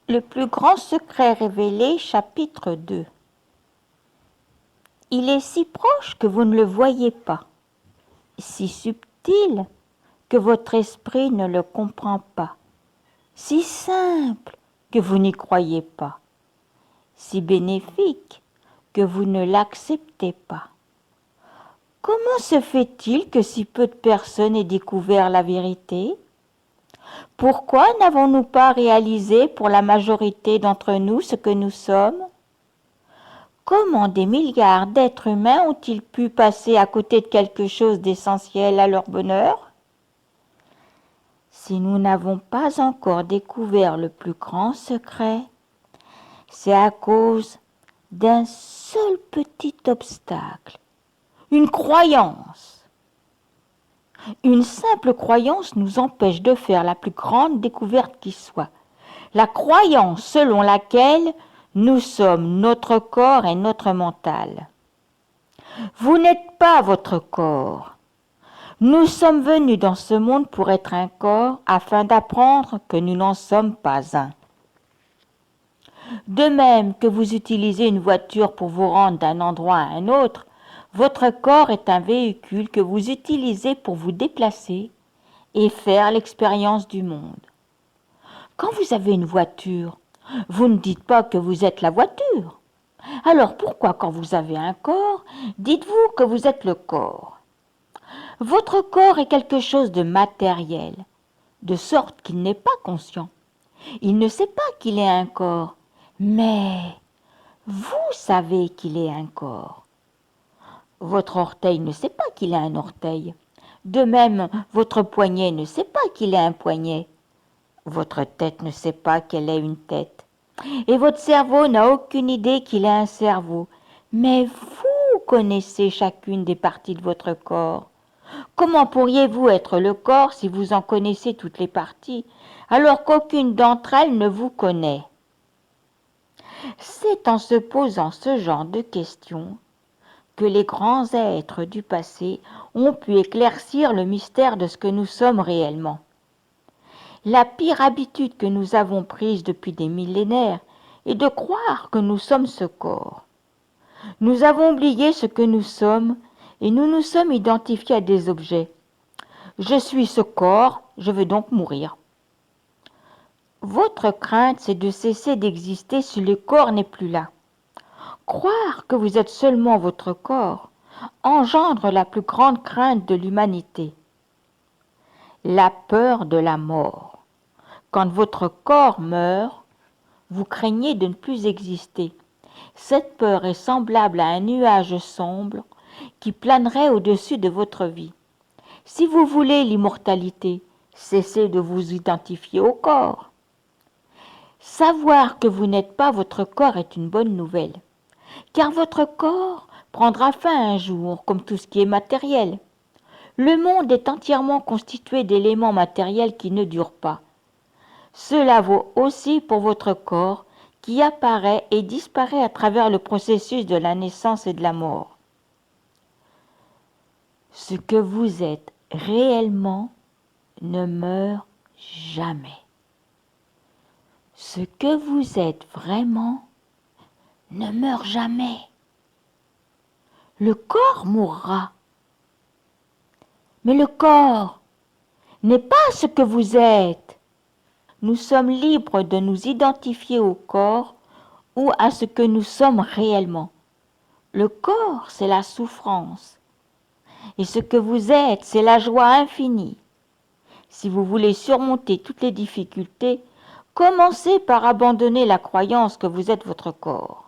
Le plus grand secret révélé, chapitre 2. Il est si proche que vous ne le voyez pas, si subtil que votre esprit ne le comprend pas, si simple que vous n'y croyez pas, si bénéfique que vous ne l'acceptez pas. Comment se fait-il que si peu de personnes aient découvert la vérité ? Pourquoi n'avons-nous pas réalisé pour la majorité d'entre nous ce que nous sommes ? Comment des milliards d'êtres humains ont-ils pu passer à côté de quelque chose d'essentiel à leur bonheur ? Si nous n'avons pas encore découvert le plus grand secret, c'est à cause d'un seul petit obstacle, une croyance. Une simple croyance nous empêche de faire la plus grande découverte qui soit. La croyance selon laquelle nous sommes notre corps et notre mental. Vous n'êtes pas votre corps. Nous sommes venus dans ce monde pour être un corps afin d'apprendre que nous n'en sommes pas un. De même que vous utilisez une voiture pour vous rendre d'un endroit à un autre, votre corps est un véhicule que vous utilisez pour vous déplacer et faire l'expérience du monde. Quand vous avez une voiture, vous ne dites pas que vous êtes la voiture. Alors pourquoi, quand vous avez un corps, dites-vous que vous êtes le corps ? Votre corps est quelque chose de matériel, de sorte qu'il n'est pas conscient. Il ne sait pas qu'il est un corps, mais vous savez qu'il est un corps. Votre orteil ne sait pas qu'il est un orteil. De même, votre poignet ne sait pas qu'il est un poignet. Votre tête ne sait pas qu'elle est une tête. Et votre cerveau n'a aucune idée qu'il est un cerveau. Mais vous connaissez chacune des parties de votre corps. Comment pourriez-vous être le corps si vous en connaissez toutes les parties, alors qu'aucune d'entre elles ne vous connaît ? C'est en se posant ce genre de questions que les grands êtres du passé ont pu éclaircir le mystère de ce que nous sommes réellement. La pire habitude que nous avons prise depuis des millénaires est de croire que nous sommes ce corps. Nous avons oublié ce que nous sommes et nous nous sommes identifiés à des objets. Je suis ce corps, je veux donc mourir. Votre crainte, c'est de cesser d'exister si le corps n'est plus là. Croire que vous êtes seulement votre corps engendre la plus grande crainte de l'humanité. La peur de la mort. Quand votre corps meurt, vous craignez de ne plus exister. Cette peur est semblable à un nuage sombre qui planerait au-dessus de votre vie. Si vous voulez l'immortalité, cessez de vous identifier au corps. Savoir que vous n'êtes pas votre corps est une bonne nouvelle, car votre corps prendra fin un jour, comme tout ce qui est matériel. Le monde est entièrement constitué d'éléments matériels qui ne durent pas. Cela vaut aussi pour votre corps qui apparaît et disparaît à travers le processus de la naissance et de la mort. Ce que vous êtes réellement ne meurt jamais. Ce que vous êtes vraiment ne meurt jamais. Le corps mourra, mais le corps n'est pas ce que vous êtes. Nous sommes libres de nous identifier au corps ou à ce que nous sommes réellement. Le corps, c'est la souffrance. Et ce que vous êtes, c'est la joie infinie. Si vous voulez surmonter toutes les difficultés, commencez par abandonner la croyance que vous êtes votre corps.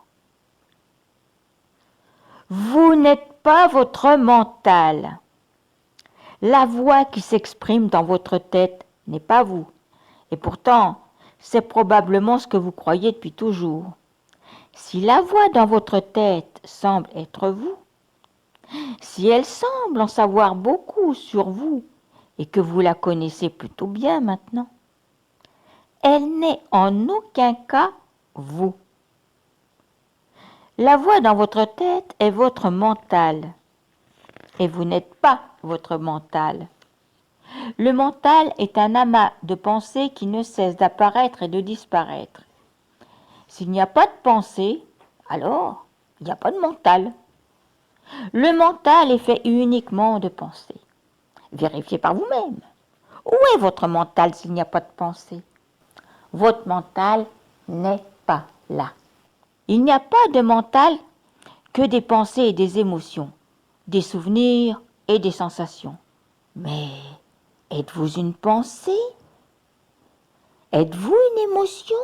Vous n'êtes pas votre mental. La voix qui s'exprime dans votre tête n'est pas vous. Et pourtant, c'est probablement ce que vous croyez depuis toujours. Si la voix dans votre tête semble être vous, si elle semble en savoir beaucoup sur vous et que vous la connaissez plutôt bien maintenant, elle n'est en aucun cas vous. La voix dans votre tête est votre mental et vous n'êtes pas votre mental. Le mental est un amas de pensées qui ne cesse d'apparaître et de disparaître. S'il n'y a pas de pensée, alors il n'y a pas de mental. Le mental est fait uniquement de pensée. Vérifiez par vous-même. Où est votre mental s'il n'y a pas de pensée? Votre mental n'est pas là. Il n'y a pas de mental que des pensées et des émotions, des souvenirs et des sensations. Mais êtes-vous une pensée? Êtes-vous une émotion?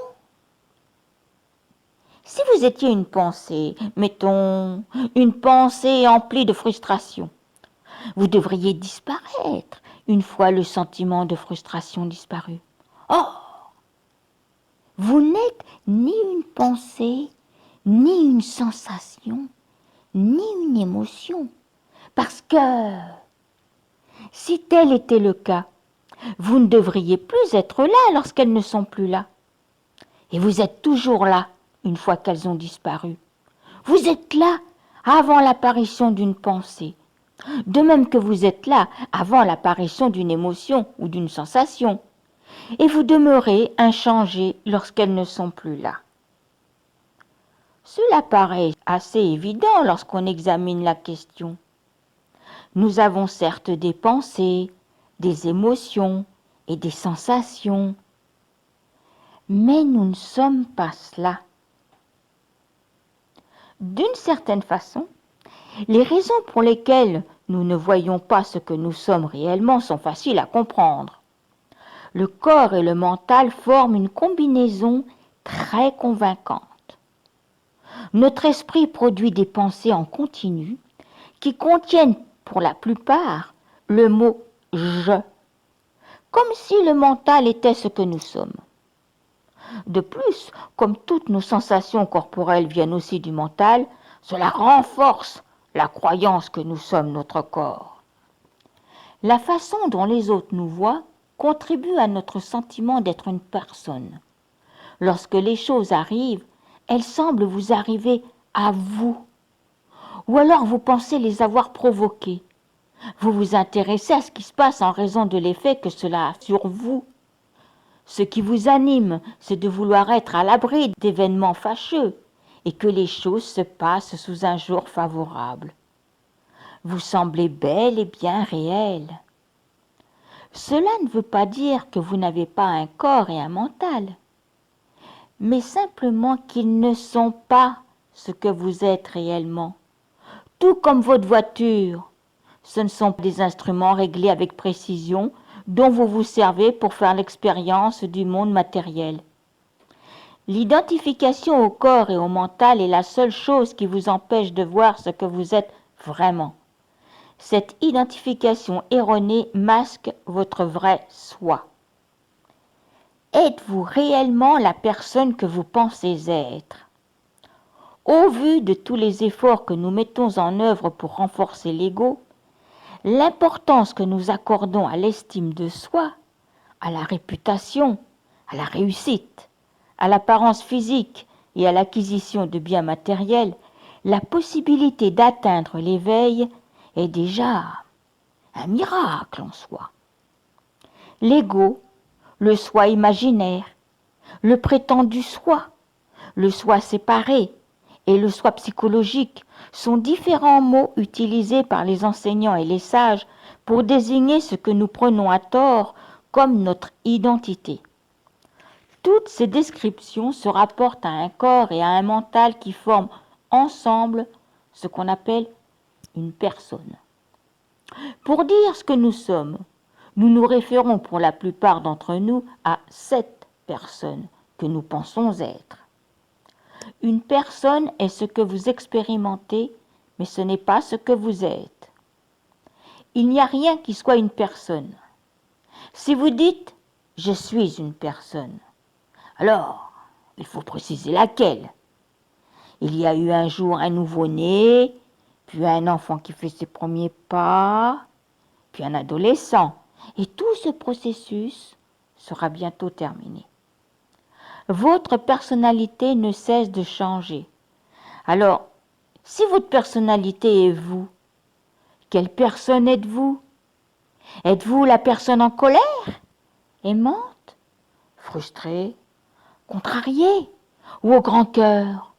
Si vous étiez une pensée, mettons, une pensée emplie de frustration, vous devriez disparaître une fois le sentiment de frustration disparu. Or, vous n'êtes ni une pensée, ni une sensation, ni une émotion. Parce que, si tel était le cas, vous ne devriez plus être là lorsqu'elles ne sont plus là. Et vous êtes toujours là une fois qu'elles ont disparu. Vous êtes là avant l'apparition d'une pensée, de même que vous êtes là avant l'apparition d'une émotion ou d'une sensation, et vous demeurez inchangé lorsqu'elles ne sont plus là. Cela paraît assez évident lorsqu'on examine la question. Nous avons certes des pensées, des émotions et des sensations, mais nous ne sommes pas cela. D'une certaine façon, les raisons pour lesquelles nous ne voyons pas ce que nous sommes réellement sont faciles à comprendre. Le corps et le mental forment une combinaison très convaincante. Notre esprit produit des pensées en continu qui contiennent pour la plupart le mot « je », comme si le mental était ce que nous sommes. De plus, comme toutes nos sensations corporelles viennent aussi du mental, cela renforce la croyance que nous sommes notre corps. La façon dont les autres nous voient contribue à notre sentiment d'être une personne. Lorsque les choses arrivent, elles semblent vous arriver à vous, ou alors vous pensez les avoir provoquées. Vous vous intéressez à ce qui se passe en raison de l'effet que cela a sur vous. Ce qui vous anime, c'est de vouloir être à l'abri d'événements fâcheux et que les choses se passent sous un jour favorable. Vous semblez bel et bien réel. Cela ne veut pas dire que vous n'avez pas un corps et un mental, mais simplement qu'ils ne sont pas ce que vous êtes réellement. Tout comme votre voiture, ce ne sont pas des instruments réglés avec précision dont vous vous servez pour faire l'expérience du monde matériel. L'identification au corps et au mental est la seule chose qui vous empêche de voir ce que vous êtes vraiment. Cette identification erronée masque votre vrai soi. Êtes-vous réellement la personne que vous pensez être? Au vu de tous les efforts que nous mettons en œuvre pour renforcer l'ego, l'importance que nous accordons à l'estime de soi, à la réputation, à la réussite, à l'apparence physique et à l'acquisition de biens matériels, la possibilité d'atteindre l'éveil est déjà un miracle en soi. L'ego, le soi imaginaire, le prétendu soi, le soi séparé et le soi psychologique sont différents mots utilisés par les enseignants et les sages pour désigner ce que nous prenons à tort comme notre identité. Toutes ces descriptions se rapportent à un corps et à un mental qui forment ensemble ce qu'on appelle une personne. Pour dire ce que nous sommes, nous nous référons pour la plupart d'entre nous à cette personne que nous pensons être. Une personne est ce que vous expérimentez, mais ce n'est pas ce que vous êtes. Il n'y a rien qui soit une personne. Si vous dites « je suis une personne », alors il faut préciser laquelle. Il y a eu un jour un nouveau-né, puis un enfant qui fait ses premiers pas, puis un adolescent. Et tout ce processus sera bientôt terminé. Votre personnalité ne cesse de changer. Alors, si votre personnalité est vous, quelle personne êtes-vous? Êtes-vous la personne en colère, aimante, frustrée, contrariée? ou au grand cœur.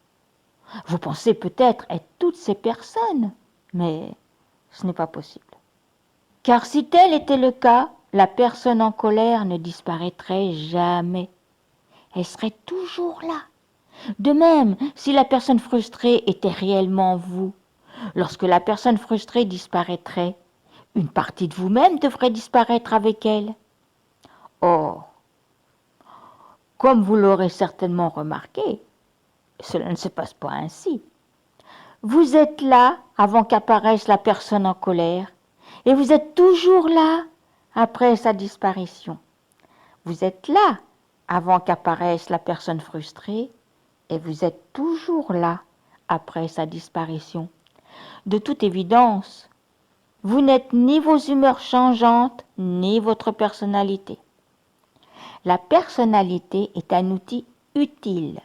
Vous pensez peut-être être toutes ces personnes, mais ce n'est pas possible. Car si tel était le cas, la personne en colère ne disparaîtrait jamais. Elle serait toujours là. De même, si la personne frustrée était réellement vous, lorsque la personne frustrée disparaîtrait, une partie de vous-même devrait disparaître avec elle. Or, comme vous l'aurez certainement remarqué, cela ne se passe pas ainsi. Vous êtes là avant qu'apparaisse la personne en colère, et vous êtes toujours là après sa disparition. Vous êtes là avant qu'apparaisse la personne frustrée, et vous êtes toujours là après sa disparition. De toute évidence, vous n'êtes ni vos humeurs changeantes, ni votre personnalité. La personnalité est un outil utile,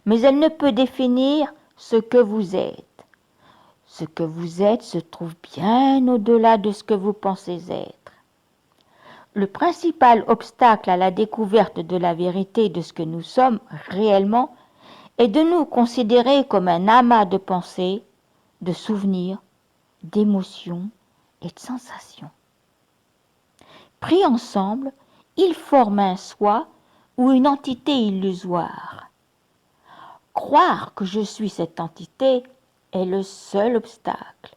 mais elle ne peut définir ce que vous êtes. Ce que vous êtes se trouve bien au-delà de ce que vous pensez être. Le principal obstacle à la découverte de la vérité de ce que nous sommes réellement est de nous considérer comme un amas de pensées, de souvenirs, d'émotions et de sensations. Pris ensemble, ils forment un soi ou une entité illusoire. Croire que je suis cette entité est le seul obstacle.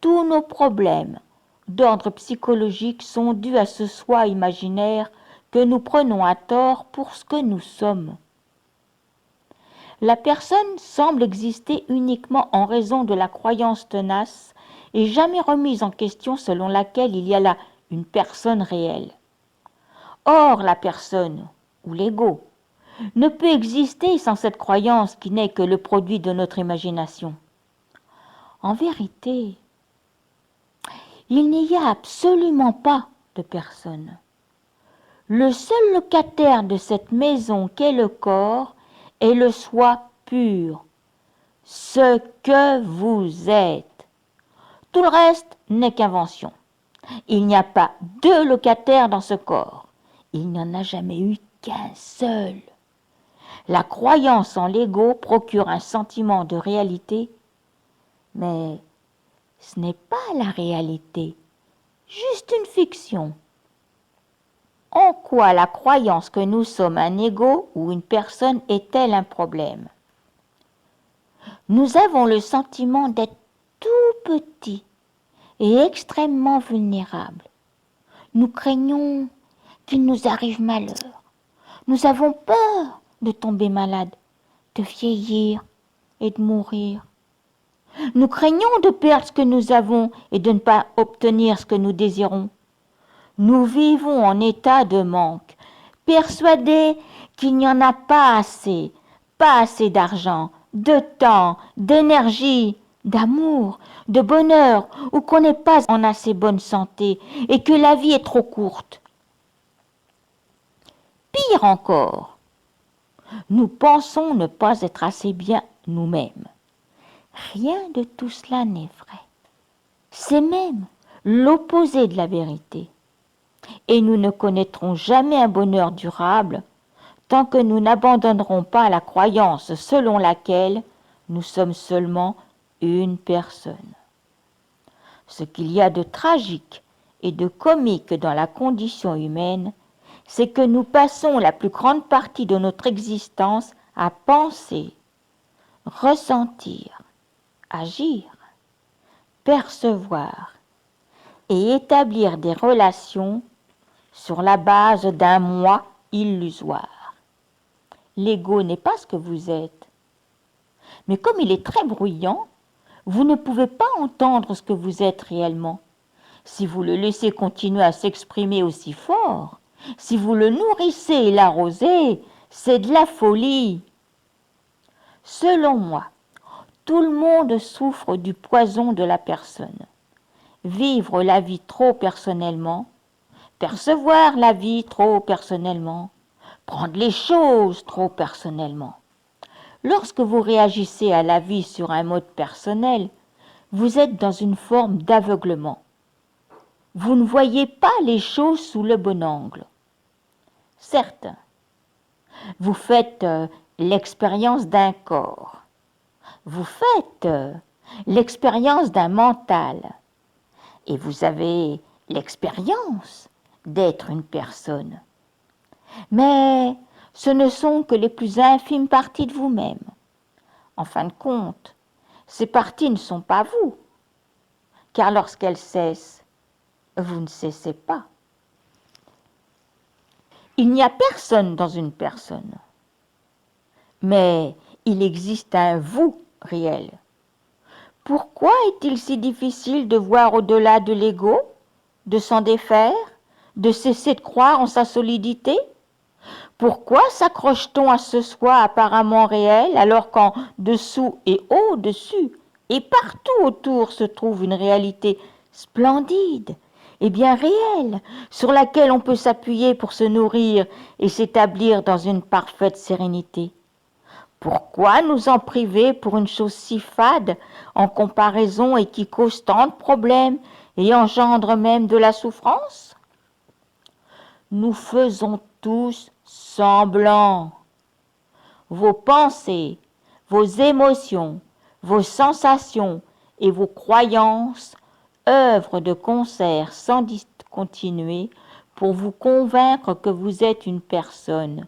Tous nos problèmes d'ordre psychologique sont dus à ce soi imaginaire que nous prenons à tort pour ce que nous sommes. La personne semble exister uniquement en raison de la croyance tenace et jamais remise en question selon laquelle il y a là une personne réelle. Or, la personne, ou l'ego, ne peut exister sans cette croyance qui n'est que le produit de notre imagination. En vérité, il n'y a absolument pas de personne. Le seul locataire de cette maison qu'est le corps est le soi pur, ce que vous êtes. Tout le reste n'est qu'invention. Il n'y a pas deux locataires dans ce corps. Il n'y en a jamais eu qu'un seul. La croyance en l'ego procure un sentiment de réalité, mais ce n'est pas la réalité, juste une fiction. En quoi la croyance que nous sommes un ego ou une personne est-elle un problème? Nous avons le sentiment d'être tout petit et extrêmement vulnérable. Nous craignons qu'il nous arrive malheur. Nous avons peur de tomber malade, de vieillir et de mourir. Nous craignons de perdre ce que nous avons et de ne pas obtenir ce que nous désirons. Nous vivons en état de manque, persuadés qu'il n'y en a pas assez d'argent, de temps, d'énergie, d'amour, de bonheur, ou qu'on n'est pas en assez bonne santé et que la vie est trop courte. Pire encore, nous pensons ne pas être assez bien nous-mêmes. Rien de tout cela n'est vrai. C'est même l'opposé de la vérité. Et nous ne connaîtrons jamais un bonheur durable tant que nous n'abandonnerons pas la croyance selon laquelle nous sommes seulement une personne. Ce qu'il y a de tragique et de comique dans la condition humaine, c'est que nous passons la plus grande partie de notre existence à penser, ressentir, agir, percevoir et établir des relations sur la base d'un moi illusoire. L'ego n'est pas ce que vous êtes. Mais comme il est très bruyant, vous ne pouvez pas entendre ce que vous êtes réellement. Si vous le laissez continuer à s'exprimer aussi fort, si vous le nourrissez et l'arrosez, c'est de la folie. Selon moi, tout le monde souffre du poison de la personne. Vivre la vie trop personnellement, percevoir la vie trop personnellement, prendre les choses trop personnellement. Lorsque vous réagissez à la vie sur un mode personnel, vous êtes dans une forme d'aveuglement. Vous ne voyez pas les choses sous le bon angle. Certes, vous faites l'expérience d'un corps. Vous faites l'expérience d'un mental. Et vous avez l'expérience d'être une personne. Mais ce ne sont que les plus infimes parties de vous-même. En fin de compte, ces parties ne sont pas vous, car lorsqu'elles cessent, vous ne cessez pas. Il n'y a personne dans une personne, mais il existe un vous réel. Pourquoi est-il si difficile de voir au-delà de l'ego, de s'en défaire, de cesser de croire en sa solidité? Pourquoi s'accroche-t-on à ce soi apparemment réel alors qu'en dessous et au-dessus et partout autour se trouve une réalité splendide et bien réelle sur laquelle on peut s'appuyer pour se nourrir et s'établir dans une parfaite sérénité? Pourquoi nous en priver pour une chose si fade en comparaison et qui cause tant de problèmes et engendre même de la souffrance? Nous faisons tous semblant. Vos pensées, vos émotions, vos sensations et vos croyances œuvrent de concert sans discontinuer pour vous convaincre que vous êtes une personne.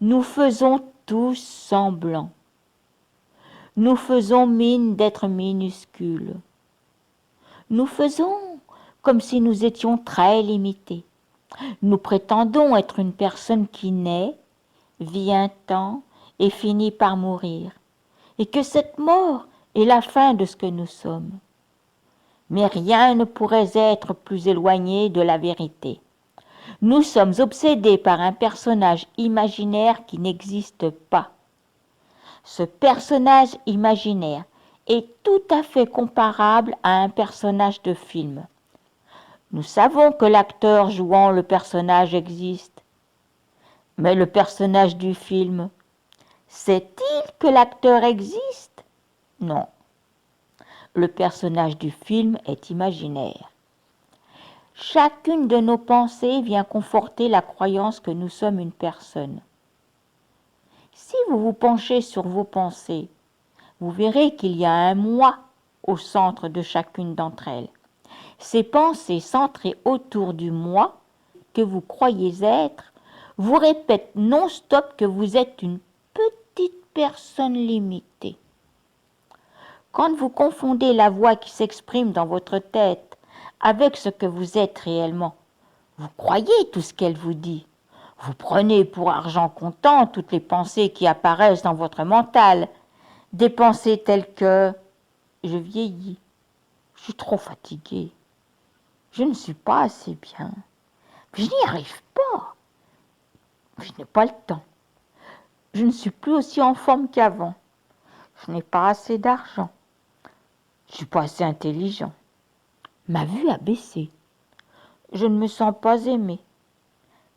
Nous faisons tous semblant. Nous faisons mine d'être minuscules. Nous faisons comme si nous étions très limités. Nous prétendons être une personne qui naît, vit un temps et finit par mourir, et que cette mort est la fin de ce que nous sommes. Mais rien ne pourrait être plus éloigné de la vérité. Nous sommes obsédés par un personnage imaginaire qui n'existe pas. Ce personnage imaginaire est tout à fait comparable à un personnage de film. Nous savons que l'acteur jouant le personnage existe. Mais le personnage du film, sait-il que l'acteur existe? Non. Le personnage du film est imaginaire. Chacune de nos pensées vient conforter la croyance que nous sommes une personne. Si vous vous penchez sur vos pensées, vous verrez qu'il y a un moi au centre de chacune d'entre elles. Ces pensées centrées autour du moi que vous croyez être vous répètent non-stop que vous êtes une petite personne limitée. Quand vous confondez la voix qui s'exprime dans votre tête avec ce que vous êtes réellement, vous croyez tout ce qu'elle vous dit. Vous prenez pour argent comptant toutes les pensées qui apparaissent dans votre mental, des pensées telles que « je vieillis, je suis trop fatigué, je ne suis pas assez bien, je n'y arrive pas, je n'ai pas le temps, je ne suis plus aussi en forme qu'avant, je n'ai pas assez d'argent, je ne suis pas assez intelligent, ma vue a baissé, je ne me sens pas aimé,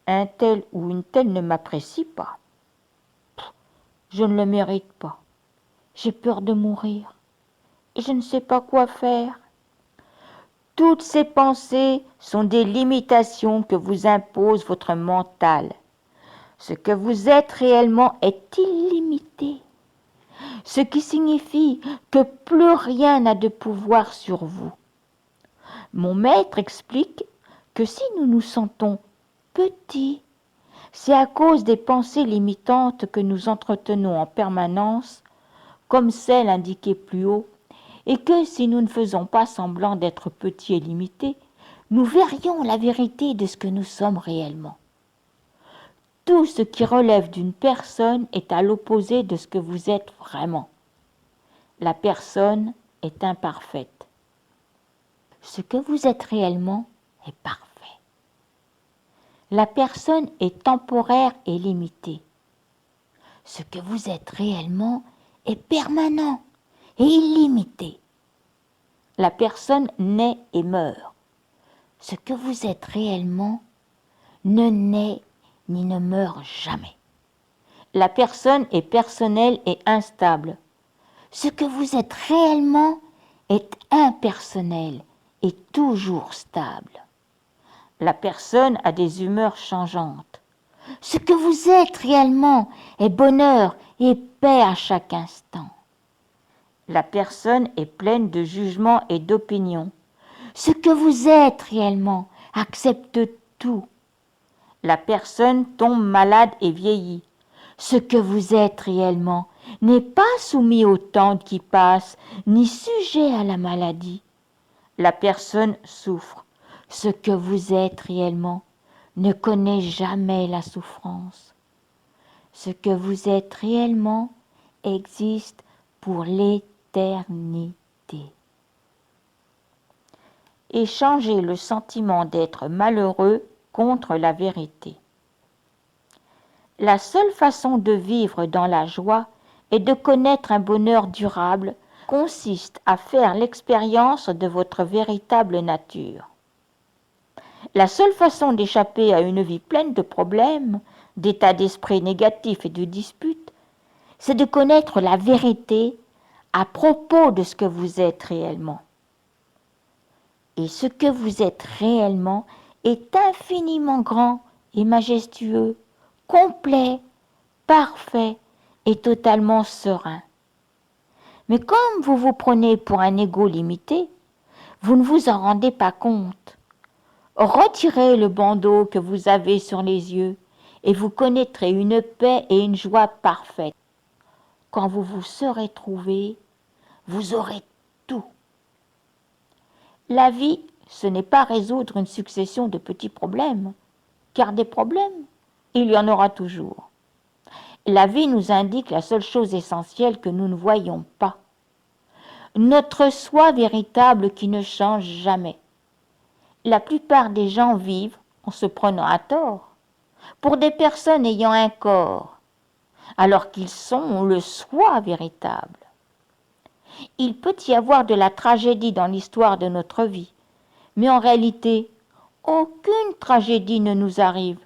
un tel ou une telle ne m'apprécie pas, je ne le mérite pas, j'ai peur de mourir et je ne sais pas quoi faire. » Toutes ces pensées sont des limitations que vous impose votre mental. Ce que vous êtes réellement est illimité, ce qui signifie que plus rien n'a de pouvoir sur vous. Mon maître explique que si nous nous sentons petits, c'est à cause des pensées limitantes que nous entretenons en permanence, comme celle indiquée plus haut, et que si nous ne faisons pas semblant d'être petits et limités, nous verrions la vérité de ce que nous sommes réellement. Tout ce qui relève d'une personne est à l'opposé de ce que vous êtes vraiment. La personne est imparfaite. Ce que vous êtes réellement est parfait. La personne est temporaire et limitée. Ce que vous êtes réellement est permanent et illimité. La personne naît et meurt. Ce que vous êtes réellement ne naît ni ne meurt jamais. La personne est personnelle et instable. Ce que vous êtes réellement est impersonnel et toujours stable. La personne a des humeurs changeantes. Ce que vous êtes réellement est bonheur et paix à chaque instant. La personne est pleine de jugements et d'opinions. Ce que vous êtes réellement accepte tout. La personne tombe malade et vieillit. Ce que vous êtes réellement n'est pas soumis au temps qui passe, ni sujet à la maladie. La personne souffre. Ce que vous êtes réellement ne connaît jamais la souffrance. Ce que vous êtes réellement existe pour l'éternité. Échangez le sentiment d'être malheureux contre la vérité. La seule façon de vivre dans la joie et de connaître un bonheur durable consiste à faire l'expérience de votre véritable nature. La seule façon d'échapper à une vie pleine de problèmes, d'états d'esprit négatifs et de disputes, c'est de connaître la vérité à propos de ce que vous êtes réellement. Et ce que vous êtes réellement est infiniment grand et majestueux, complet, parfait et totalement serein. Mais comme vous vous prenez pour un ego limité, vous ne vous en rendez pas compte. Retirez le bandeau que vous avez sur les yeux et vous connaîtrez une paix et une joie parfaites. Quand vous vous serez trouvé, vous aurez tout. La vie, ce n'est pas résoudre une succession de petits problèmes, car des problèmes, il y en aura toujours. La vie nous indique la seule chose essentielle que nous ne voyons pas. Notre soi véritable qui ne change jamais. La plupart des gens vivent en se prenant à tort pour des personnes ayant un corps, alors qu'ils sont le soi véritable. Il peut y avoir de la tragédie dans l'histoire de notre vie, mais en réalité, aucune tragédie ne nous arrive.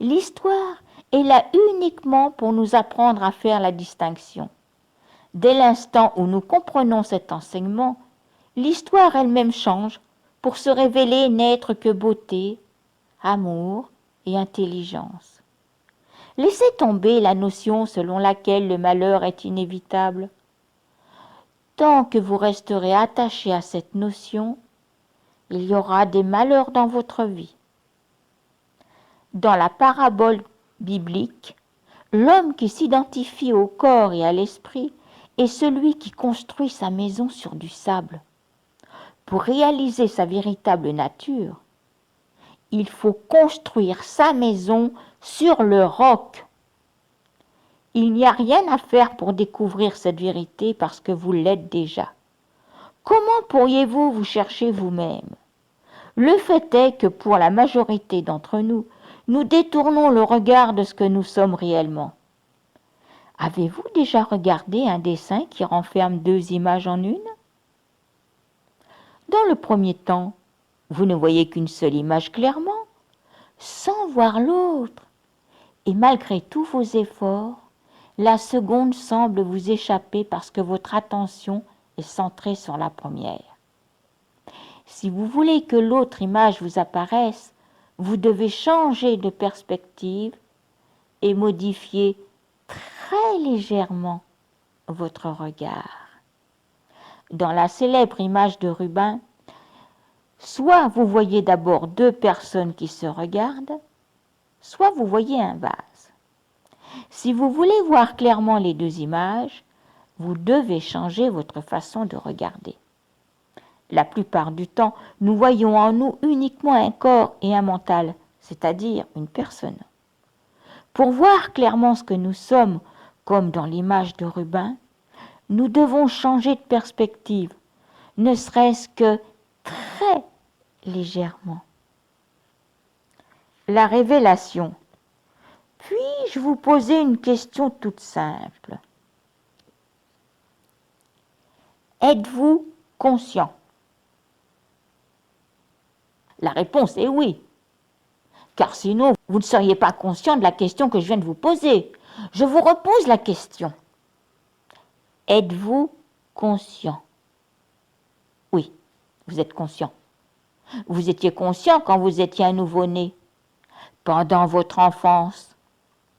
L'histoire est là uniquement pour nous apprendre à faire la distinction. Dès l'instant où nous comprenons cet enseignement, l'histoire elle-même change pour se révéler n'être que beauté, amour et intelligence. Laissez tomber la notion selon laquelle le malheur est inévitable. Tant que vous resterez attaché à cette notion, il y aura des malheurs dans votre vie. Dans la parabole biblique, l'homme qui s'identifie au corps et à l'esprit est celui qui construit sa maison sur du sable. Pour réaliser sa véritable nature, il faut construire sa maison sur le roc. Il n'y a rien à faire pour découvrir cette vérité parce que vous l'êtes déjà. Comment pourriez-vous vous chercher vous-même? Le fait est que pour la majorité d'entre nous, nous détournons le regard de ce que nous sommes réellement. Avez-vous déjà regardé un dessin qui renferme deux images en une? Dans le premier temps, vous ne voyez qu'une seule image clairement, sans voir l'autre. Et malgré tous vos efforts, la seconde semble vous échapper parce que votre attention est centrée sur la première. Si vous voulez que l'autre image vous apparaisse, vous devez changer de perspective et modifier très légèrement votre regard. Dans la célèbre image de Rubens, soit vous voyez d'abord deux personnes qui se regardent, soit vous voyez un vase. Si vous voulez voir clairement les deux images, vous devez changer votre façon de regarder. La plupart du temps, nous voyons en nous uniquement un corps et un mental, c'est-à-dire une personne. Pour voir clairement ce que nous sommes, comme dans l'image de Rubens, nous devons changer de perspective, ne serait-ce que très légèrement. La révélation. Puis-je vous poser une question toute simple? Êtes-vous conscient? La réponse est oui, car sinon vous ne seriez pas conscient de la question que je viens de vous poser. Je vous repose la question. Êtes-vous conscient? Oui, vous êtes conscient. Vous étiez conscient quand vous étiez un nouveau-né. pendant votre enfance,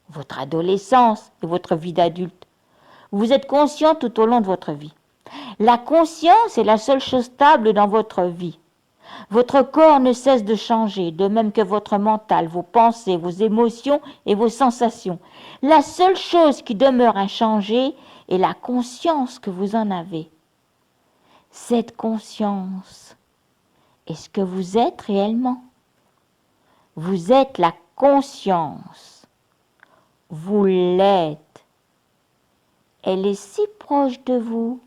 votre adolescence et votre vie d'adulte. Vous êtes conscient tout au long de votre vie. La conscience est la seule chose stable dans votre vie. Votre corps ne cesse de changer, de même que votre mental, vos pensées, vos émotions et vos sensations. La seule chose qui demeure inchangée est la conscience que vous en avez. Cette conscience est ce que vous êtes réellement. Vous êtes la conscience. Vous l'êtes. Elle est si proche de vous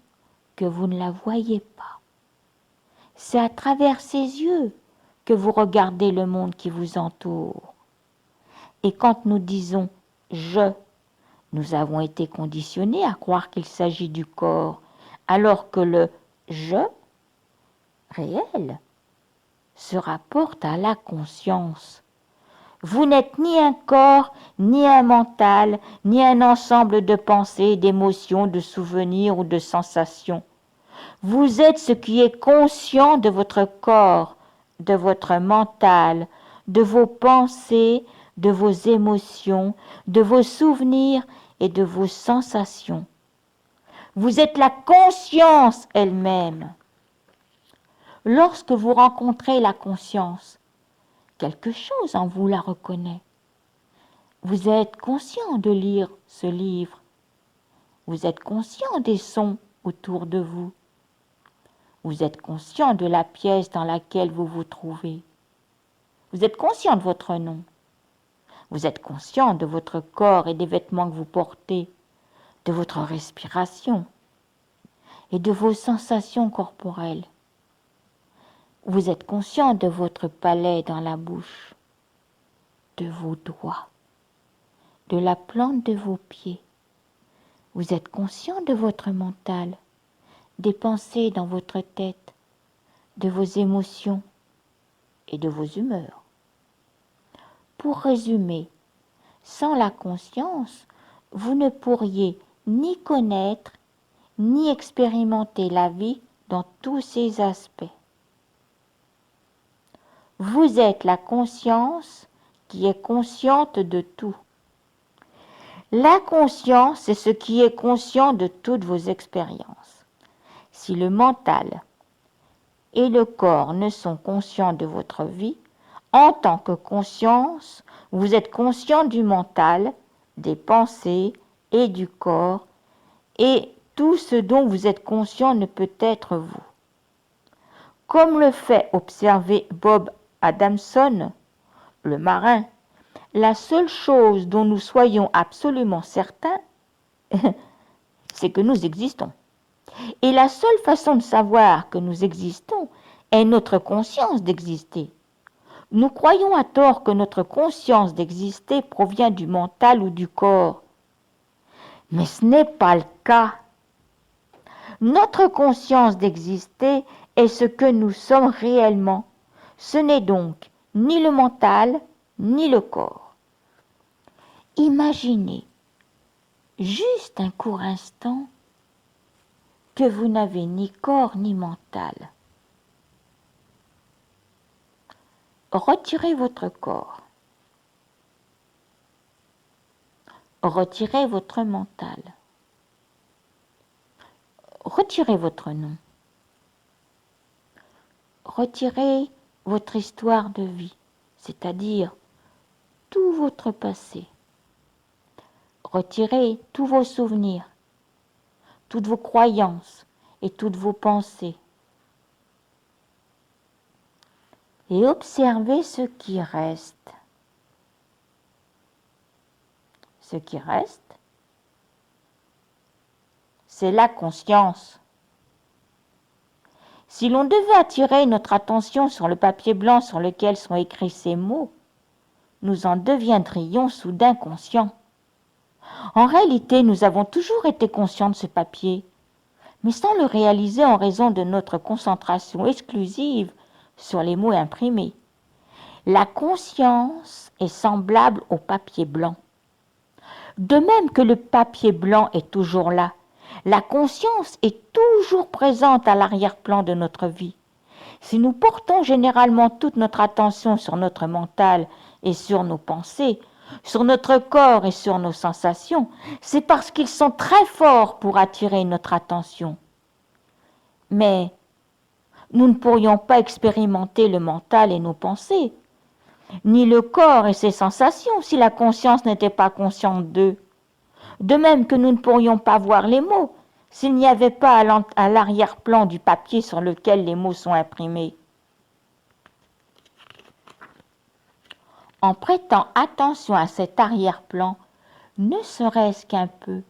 que vous ne la voyez pas. C'est à travers ses yeux que vous regardez le monde qui vous entoure. Et quand nous disons « je », nous avons été conditionnés à croire qu'il s'agit du corps, alors que le « je » réel se rapporte à la conscience. Vous n'êtes ni un corps, ni un mental, ni un ensemble de pensées, d'émotions, de souvenirs ou de sensations. Vous êtes ce qui est conscient de votre corps, de votre mental, de vos pensées, de vos émotions, de vos souvenirs et de vos sensations. Vous êtes la conscience elle-même. Lorsque vous rencontrez la conscience, quelque chose en vous la reconnaît. Vous êtes conscient de lire ce livre. Vous êtes conscient des sons autour de vous. Vous êtes conscient de la pièce dans laquelle vous vous trouvez. Vous êtes conscient de votre nom. Vous êtes conscient de votre corps et des vêtements que vous portez, de votre respiration et de vos sensations corporelles. Vous êtes conscient de votre palais dans la bouche, de vos doigts, de la plante de vos pieds. Vous êtes conscient de votre mental, des pensées dans votre tête, de vos émotions et de vos humeurs. Pour résumer, sans la conscience, vous ne pourriez ni connaître ni expérimenter la vie dans tous ses aspects. Vous êtes la conscience qui est consciente de tout. La conscience est ce qui est conscient de toutes vos expériences. Si le mental et le corps ne sont conscients de votre vie, en tant que conscience, vous êtes conscient du mental, des pensées et du corps, et tout ce dont vous êtes conscient ne peut être vous. Comme le fait observer Bob Adamson, le marin, la seule chose dont nous soyons absolument certains, c'est que nous existons. Et la seule façon de savoir que nous existons est notre conscience d'exister. Nous croyons à tort que notre conscience d'exister provient du mental ou du corps. Mais ce n'est pas le cas. Notre conscience d'exister est ce que nous sommes réellement. Ce n'est donc ni le mental, ni le corps. Imaginez, juste un court instant, que vous n'avez ni corps ni mental. Retirez votre corps. Retirez votre mental. Retirez votre nom. Retirez votre histoire de vie, c'est-à-dire tout votre passé. Retirez tous vos souvenirs, toutes vos croyances et toutes vos pensées. Et observez ce qui reste. Ce qui reste, c'est la conscience. Si l'on devait attirer notre attention sur le papier blanc sur lequel sont écrits ces mots, nous en deviendrions soudain conscients. En réalité, nous avons toujours été conscients de ce papier, mais sans le réaliser en raison de notre concentration exclusive sur les mots imprimés. La conscience est semblable au papier blanc. De même que le papier blanc est toujours là, la conscience est toujours présente à l'arrière-plan de notre vie. Si nous portons généralement toute notre attention sur notre mental et sur nos pensées, sur notre corps et sur nos sensations, c'est parce qu'ils sont très forts pour attirer notre attention. Mais nous ne pourrions pas expérimenter le mental et nos pensées, ni le corps et ses sensations si la conscience n'était pas consciente d'eux. De même que nous ne pourrions pas voir les mots s'il n'y avait pas à l'arrière-plan du papier sur lequel les mots sont imprimés. En prêtant attention à cet arrière-plan, ne serait-ce qu'un peu,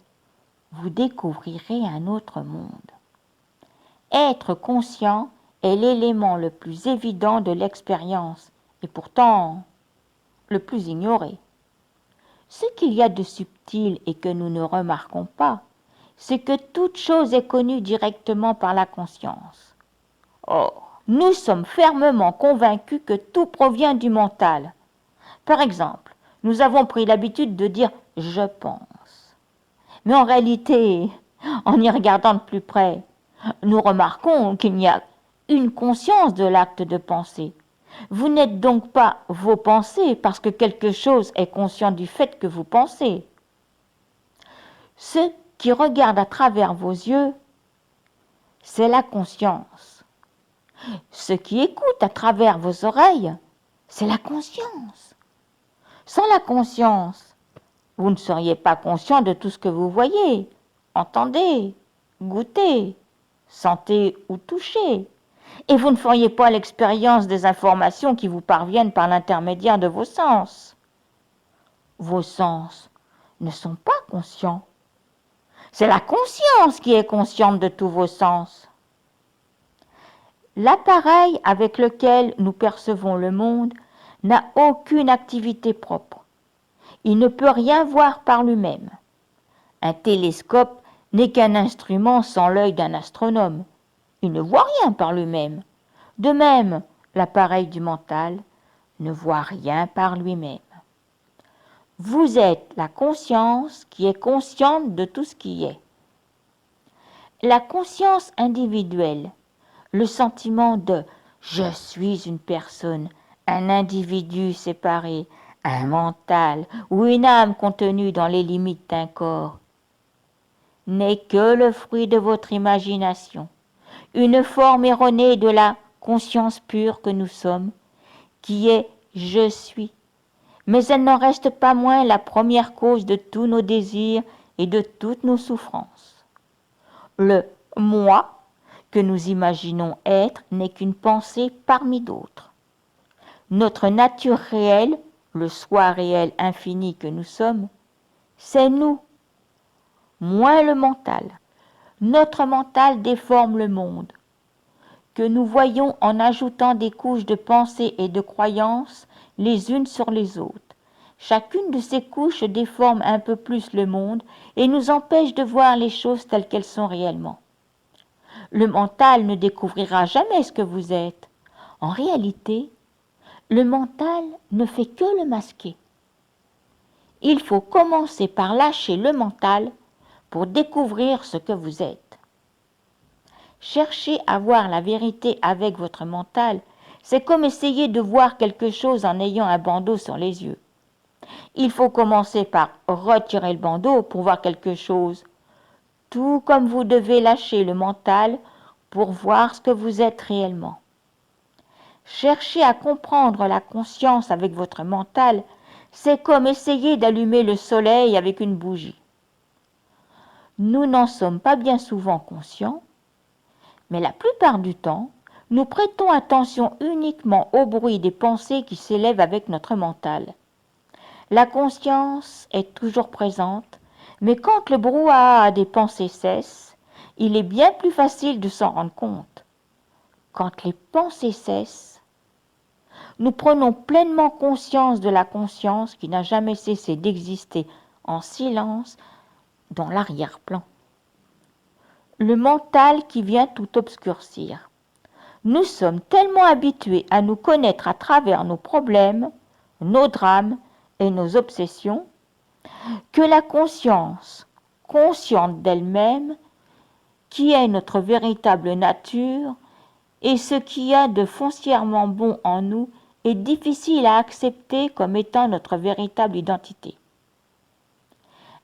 vous découvrirez un autre monde. Être conscient est l'élément le plus évident de l'expérience et pourtant le plus ignoré. Ce qu'il y a de subtil et que nous ne remarquons pas, c'est que toute chose est connue directement par la conscience. Or, nous sommes fermement convaincus que tout provient du mental. Par exemple, nous avons pris l'habitude de dire « je pense ». Mais en réalité, en y regardant de plus près, nous remarquons qu'il n'y a une conscience de l'acte de penser. Vous n'êtes donc pas vos pensées parce que quelque chose est conscient du fait que vous pensez. Ce qui regarde à travers vos yeux, c'est la conscience. Ce qui écoute à travers vos oreilles, c'est la conscience. Sans la conscience, vous ne seriez pas conscient de tout ce que vous voyez, entendez, goûtez, sentez ou touchez. Et vous ne feriez pas l'expérience des informations qui vous parviennent par l'intermédiaire de vos sens. Vos sens ne sont pas conscients. C'est la conscience qui est consciente de tous vos sens. L'appareil avec lequel nous percevons le monde n'a aucune activité propre. Il ne peut rien voir par lui-même. Un télescope n'est qu'un instrument sans l'œil d'un astronome. Il ne voit rien par lui-même. De même, l'appareil du mental ne voit rien par lui-même. Vous êtes la conscience qui est consciente de tout ce qui est. La conscience individuelle, le sentiment de « je suis une personne », un individu séparé, un mental ou une âme contenue dans les limites d'un corps, n'est que le fruit de votre imagination, une forme erronée de la conscience pure que nous sommes, qui est « je suis ». Mais elle n'en reste pas moins la première cause de tous nos désirs et de toutes nos souffrances. Le « moi » que nous imaginons être n'est qu'une pensée parmi d'autres. Notre nature réelle, le soi réel infini que nous sommes, c'est nous, moins le mental. Notre mental déforme le monde, que nous voyons en ajoutant des couches de pensées et de croyances les unes sur les autres. Chacune de ces couches déforme un peu plus le monde et nous empêche de voir les choses telles qu'elles sont réellement. Le mental ne découvrira jamais ce que vous êtes. En réalité, le mental ne fait que le masquer. Il faut commencer par lâcher le mental pour découvrir ce que vous êtes. Chercher à voir la vérité avec votre mental, c'est comme essayer de voir quelque chose en ayant un bandeau sur les yeux. Il faut commencer par retirer le bandeau pour voir quelque chose, tout comme vous devez lâcher le mental pour voir ce que vous êtes réellement. Chercher à comprendre la conscience avec votre mental, c'est comme essayer d'allumer le soleil avec une bougie. Nous n'en sommes pas bien souvent conscients, mais la plupart du temps, nous prêtons attention uniquement au bruit des pensées qui s'élèvent avec notre mental. La conscience est toujours présente, mais quand le brouhaha des pensées cesse, il est bien plus facile de s'en rendre compte. Quand les pensées cessent, nous prenons pleinement conscience de la conscience qui n'a jamais cessé d'exister en silence dans l'arrière-plan. Le mental qui vient tout obscurcir. Nous sommes tellement habitués à nous connaître à travers nos problèmes, nos drames et nos obsessions, que la conscience, consciente d'elle-même, qui est notre véritable nature, et ce qu'il y a de foncièrement bon en nous est difficile à accepter comme étant notre véritable identité.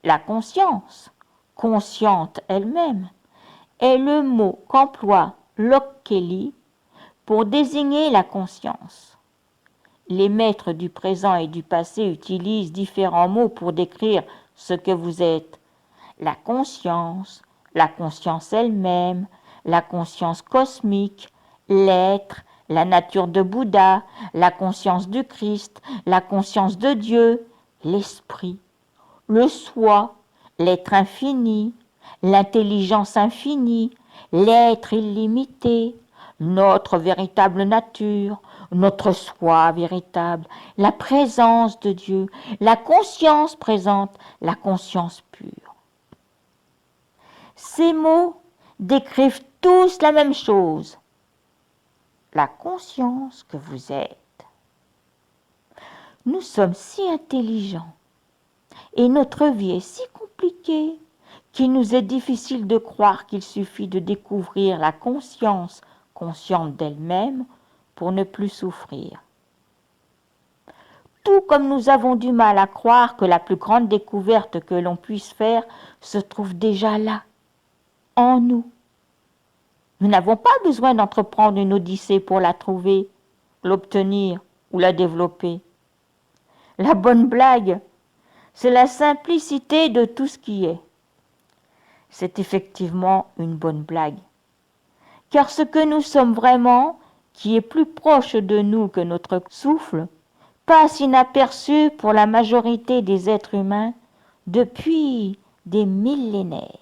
La conscience, consciente elle-même, est le mot qu'emploie Locke Kelly pour désigner la conscience. Les maîtres du présent et du passé utilisent différents mots pour décrire ce que vous êtes. La conscience elle-même, la conscience cosmique, l'être, la nature de Bouddha, la conscience du Christ, la conscience de Dieu, l'esprit, le soi, l'être infini, l'intelligence infinie, l'être illimité, notre véritable nature, notre soi véritable, la présence de Dieu, la conscience présente, la conscience pure. Ces mots décrivent tous la même chose, la conscience que vous êtes. Nous sommes si intelligents et notre vie est si compliquée qu'il nous est difficile de croire qu'il suffit de découvrir la conscience consciente d'elle-même pour ne plus souffrir. Tout comme nous avons du mal à croire que la plus grande découverte que l'on puisse faire se trouve déjà là, en nous. Nous n'avons pas besoin d'entreprendre une odyssée pour la trouver, l'obtenir ou la développer. La bonne blague, c'est la simplicité de tout ce qui est. C'est effectivement une bonne blague. Car ce que nous sommes vraiment, qui est plus proche de nous que notre souffle, passe inaperçu pour la majorité des êtres humains depuis des millénaires.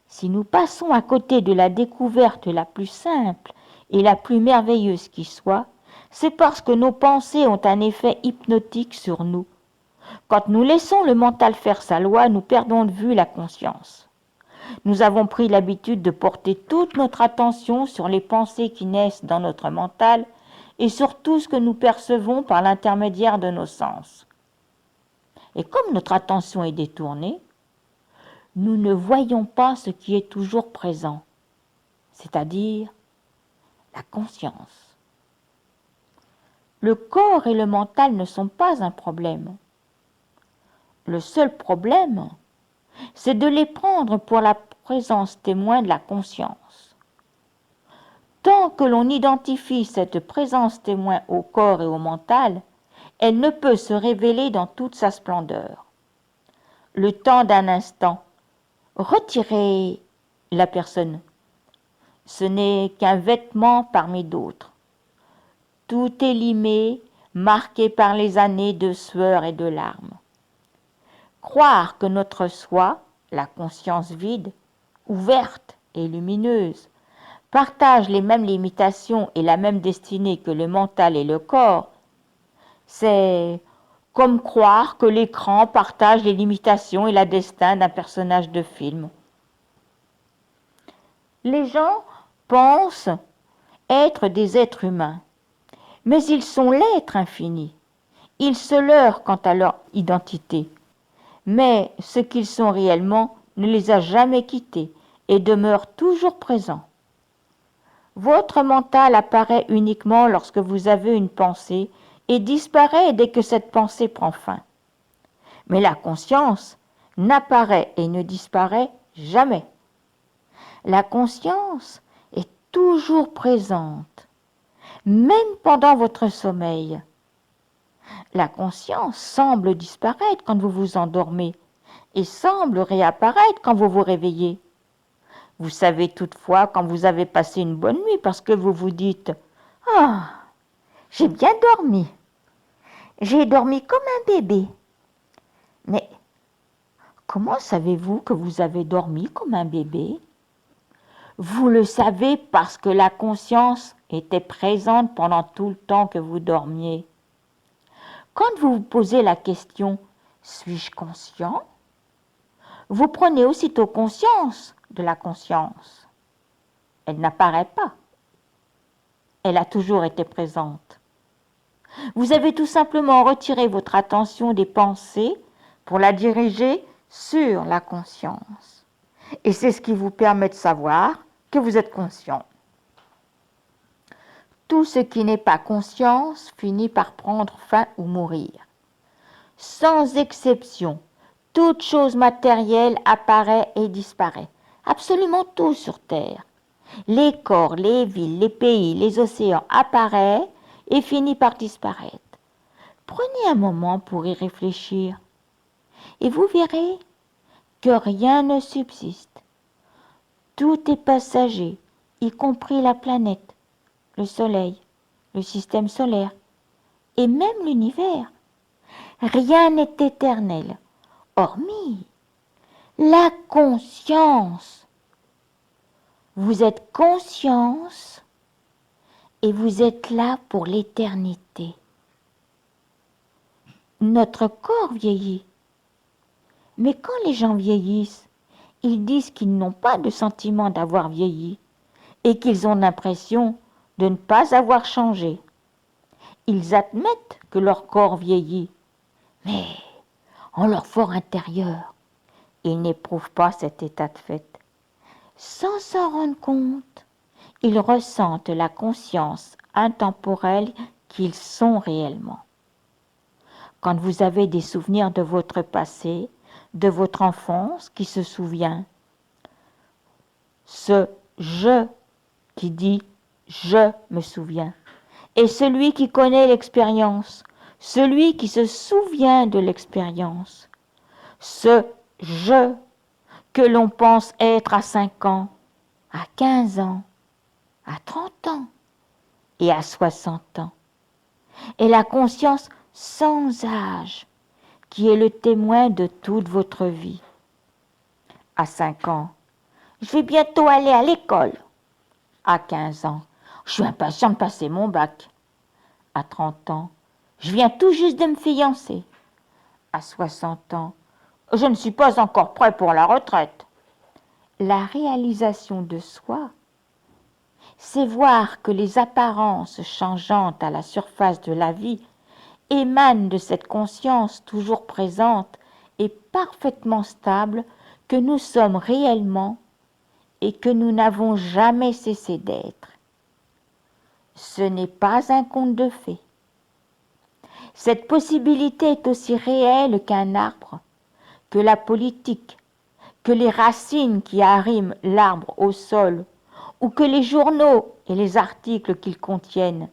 Si nous passons à côté de la découverte la plus simple et la plus merveilleuse qui soit, c'est parce que nos pensées ont un effet hypnotique sur nous. Quand nous laissons le mental faire sa loi, nous perdons de vue la conscience. Nous avons pris l'habitude de porter toute notre attention sur les pensées qui naissent dans notre mental et sur tout ce que nous percevons par l'intermédiaire de nos sens. Et comme notre attention est détournée, nous ne voyons pas ce qui est toujours présent, c'est-à-dire la conscience. Le corps et le mental ne sont pas un problème. Le seul problème, c'est de les prendre pour la présence témoin de la conscience. Tant que l'on identifie cette présence témoin au corps et au mental, elle ne peut se révéler dans toute sa splendeur. Le temps d'un instant, retirez la personne. Ce n'est qu'un vêtement parmi d'autres. Tout est limé, marqué par les années de sueur et de larmes. Croire que notre soi, la conscience vide, ouverte et lumineuse, partage les mêmes limitations et la même destinée que le mental et le corps, c'est comme croire que l'écran partage les limitations et la destin d'un personnage de film. Les gens pensent être des êtres humains, mais ils sont l'être infini. Ils se leurrent quant à leur identité, mais ce qu'ils sont réellement ne les a jamais quittés et demeure toujours présent. Votre mental apparaît uniquement lorsque vous avez une pensée et disparaît dès que cette pensée prend fin. Mais la conscience n'apparaît et ne disparaît jamais. La conscience est toujours présente, même pendant votre sommeil. La conscience semble disparaître quand vous vous endormez et semble réapparaître quand vous vous réveillez. Vous savez toutefois quand vous avez passé une bonne nuit parce que vous vous dites « Ah, j'ai bien dormi. J'ai dormi comme un bébé. » Mais comment savez-vous que vous avez dormi comme un bébé ? Vous le savez parce que la conscience était présente pendant tout le temps que vous dormiez. Quand vous vous posez la question « Suis-je conscient ?», vous prenez aussitôt conscience de la conscience. Elle n'apparaît pas. Elle a toujours été présente. Vous avez tout simplement retiré votre attention des pensées pour la diriger sur la conscience. Et c'est ce qui vous permet de savoir que vous êtes conscient. Tout ce qui n'est pas conscience finit par prendre fin ou mourir. Sans exception, toute chose matérielle apparaît et disparaît. Absolument tout sur Terre. Les corps, les villes, les pays, les océans apparaissent et finissent par disparaître. Prenez un moment pour y réfléchir et vous verrez que rien ne subsiste. Tout est passager, y compris la planète, le soleil, le système solaire et même l'univers. Rien n'est éternel, hormis la conscience. Vous êtes conscience et vous êtes là pour l'éternité. Notre corps vieillit. Mais quand les gens vieillissent, ils disent qu'ils n'ont pas de sentiment d'avoir vieilli et qu'ils ont l'impression de ne pas avoir changé. Ils admettent que leur corps vieillit, mais en leur fort intérieur, ils n'éprouvent pas cet état de fait. Sans s'en rendre compte, ils ressentent la conscience intemporelle qu'ils sont réellement. Quand vous avez des souvenirs de votre passé, de votre enfance qui se souvient, ce « je » qui dit « je me souviens » et celui qui connaît l'expérience, celui qui se souvient de l'expérience, ce « je » que l'on pense être à 5 ans, à 15 ans, à 30 ans et à 60 ans. Et la conscience sans âge, qui est le témoin de toute votre vie. À 5 ans, je vais bientôt aller à l'école. À 15 ans, je suis impatient de passer mon bac. À 30 ans, je viens tout juste de me fiancer. À 60 ans, je ne suis pas encore prêt pour la retraite. La réalisation de soi, c'est voir que les apparences changeantes à la surface de la vie émanent de cette conscience toujours présente et parfaitement stable que nous sommes réellement et que nous n'avons jamais cessé d'être. Ce n'est pas un conte de fées. Cette possibilité est aussi réelle qu'un arbre, que la politique, que les racines qui arriment l'arbre au sol, ou que les journaux et les articles qu'ils contiennent.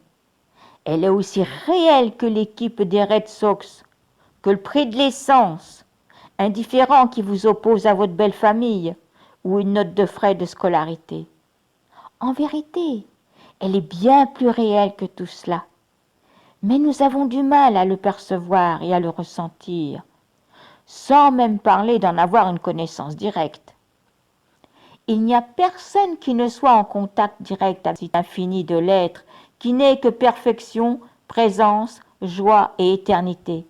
Elle est aussi réelle que l'équipe des Red Sox, que le prix de l'essence, indifférent qui vous oppose à votre belle famille, ou une note de frais de scolarité. En vérité, elle est bien plus réelle que tout cela. Mais nous avons du mal à le percevoir et à le ressentir, sans même parler d'en avoir une connaissance directe. Il n'y a personne qui ne soit en contact direct avec l'infini de l'être, qui n'est que perfection, présence, joie et éternité.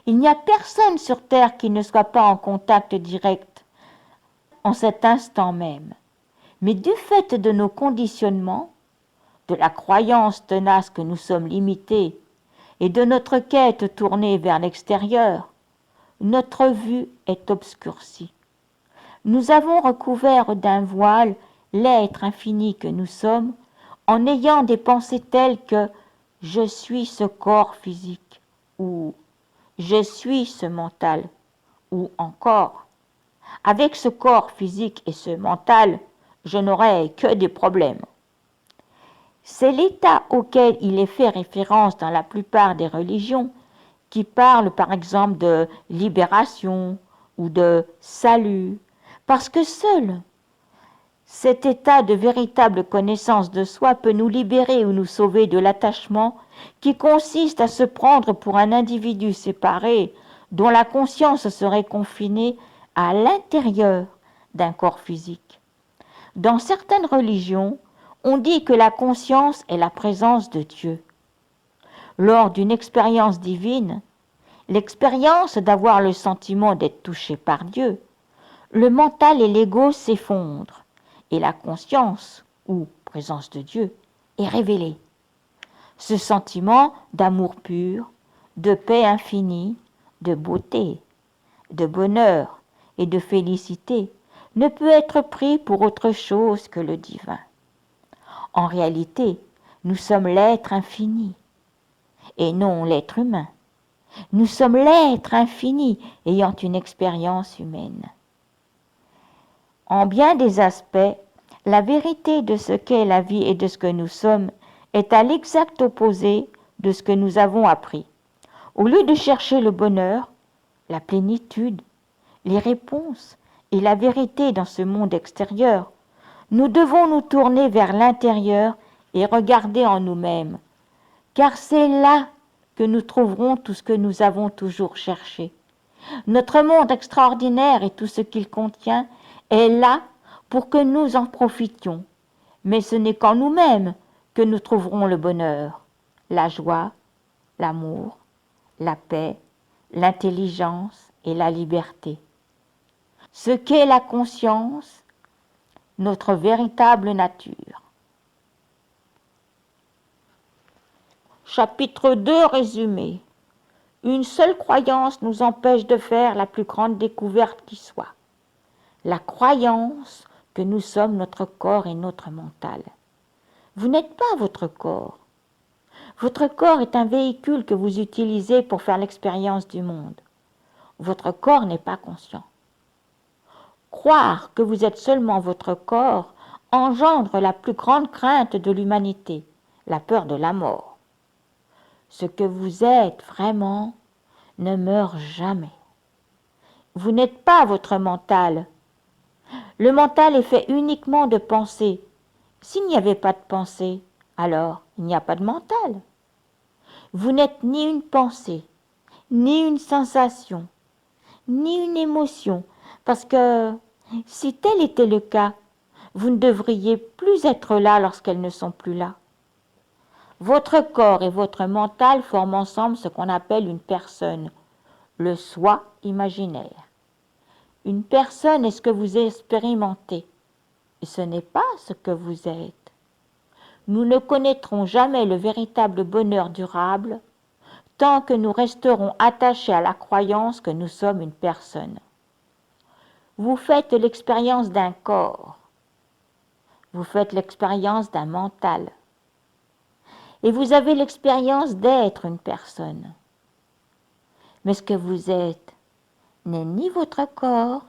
Il n'y a personne sur terre qui ne soit pas en contact direct en cet instant même. Mais du fait de nos conditionnements, de la croyance tenace que nous sommes limités et de notre quête tournée vers l'extérieur, notre vue est obscurcie. Nous avons recouvert d'un voile l'être infini que nous sommes en ayant des pensées telles que « je suis ce corps physique » ou « je suis ce mental » ou encore « avec ce corps physique et ce mental, je n'aurai que des problèmes ». C'est l'état auquel il est fait référence dans la plupart des religions qui parlent par exemple de libération ou de salut, parce que seul cet état de véritable connaissance de soi peut nous libérer ou nous sauver de l'attachement qui consiste à se prendre pour un individu séparé dont la conscience serait confinée à l'intérieur d'un corps physique. Dans certaines religions, on dit que la conscience est la présence de Dieu. Lors d'une expérience divine, l'expérience d'avoir le sentiment d'être touché par Dieu, le mental et l'ego s'effondrent et la conscience, ou présence de Dieu, est révélée. Ce sentiment d'amour pur, de paix infinie, de beauté, de bonheur et de félicité ne peut être pris pour autre chose que le divin. En réalité, Nous sommes l'être infini, et non l'être humain. Nous sommes l'être infini ayant une expérience humaine. En bien des aspects, la vérité de ce qu'est la vie et de ce que nous sommes est à l'exact opposé de ce que nous avons appris. Au lieu de chercher le bonheur, la plénitude, les réponses et la vérité dans ce monde extérieur, nous devons nous tourner vers l'intérieur et regarder en nous-mêmes, car c'est là que nous trouverons tout ce que nous avons toujours cherché. Notre monde extraordinaire et tout ce qu'il contient est là pour que nous en profitions, mais ce n'est qu'en nous-mêmes que nous trouverons le bonheur, la joie, l'amour, la paix, l'intelligence et la liberté. Ce qu'est la conscience, notre véritable nature. Chapitre 2 résumé. Une seule croyance nous empêche de faire la plus grande découverte qui soit. La croyance que nous sommes notre corps et notre mental. Vous n'êtes pas votre corps. Votre corps est un véhicule que vous utilisez pour faire l'expérience du monde. Votre corps n'est pas conscient. Croire que vous êtes seulement votre corps engendre la plus grande crainte de l'humanité, la peur de la mort. Ce que vous êtes vraiment ne meurt jamais. Vous n'êtes pas votre mental. Le mental est fait uniquement de pensées. S'il n'y avait pas de pensée, alors il n'y a pas de mental. Vous n'êtes ni une pensée, ni une sensation, ni une émotion, parce que si tel était le cas, vous ne devriez plus être là lorsqu'elles ne sont plus là. Votre corps et votre mental forment ensemble ce qu'on appelle une personne, le soi imaginaire. Une personne est ce que vous expérimentez, et ce n'est pas ce que vous êtes. Nous ne connaîtrons jamais le véritable bonheur durable tant que nous resterons attachés à la croyance que nous sommes une personne. Vous faites l'expérience d'un corps, vous faites l'expérience d'un mental, et vous avez l'expérience d'être une personne. Mais ce que vous êtes n'est ni votre corps,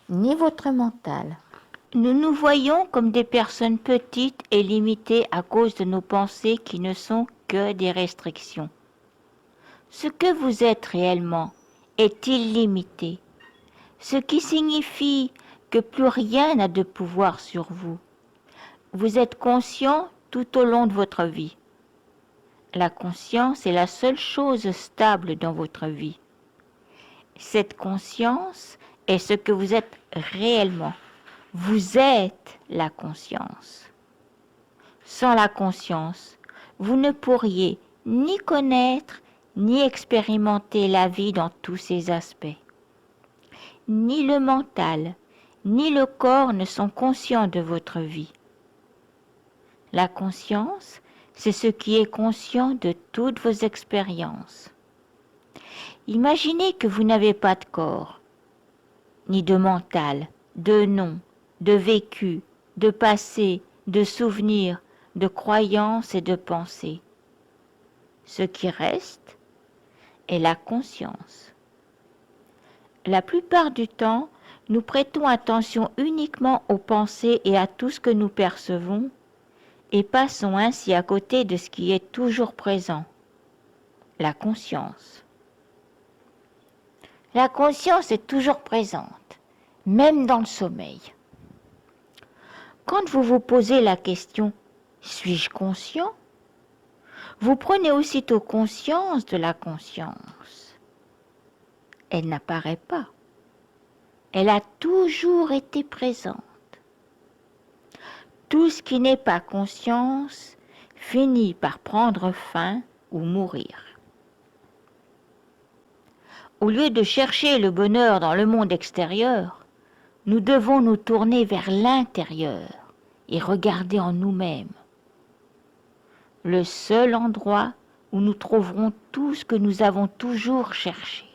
ni votre mental. Nous nous voyons comme des personnes petites et limitées à cause de nos pensées qui ne sont que des restrictions. Ce que vous êtes réellement est illimité, ce qui signifie que plus rien n'a de pouvoir sur vous. Vous êtes conscient tout au long de votre vie. La conscience est la seule chose stable dans votre vie. Cette conscience est ce que vous êtes réellement. Vous êtes la conscience. Sans la conscience, vous ne pourriez ni connaître ni expérimenter la vie dans tous ses aspects. Ni le mental, ni le corps ne sont conscients de votre vie. La conscience, c'est ce qui est conscient de toutes vos expériences. Imaginez que vous n'avez pas de corps, ni de mental, de nom, de vécu, de passé, de souvenirs, de croyances et de pensées. Ce qui reste est la conscience. La plupart du temps, nous prêtons attention uniquement aux pensées et à tout ce que nous percevons, et passons ainsi à côté de ce qui est toujours présent, la conscience. La conscience est toujours présente, même dans le sommeil. Quand vous vous posez la question « suis-je conscient ?», vous prenez aussitôt conscience de la conscience. Elle n'apparaît pas. Elle a toujours été présente. Tout ce qui n'est pas conscience finit par prendre fin ou mourir. Au lieu de chercher le bonheur dans le monde extérieur, nous devons nous tourner vers l'intérieur et regarder en nous-mêmes. Le seul endroit où nous trouverons tout ce que nous avons toujours cherché.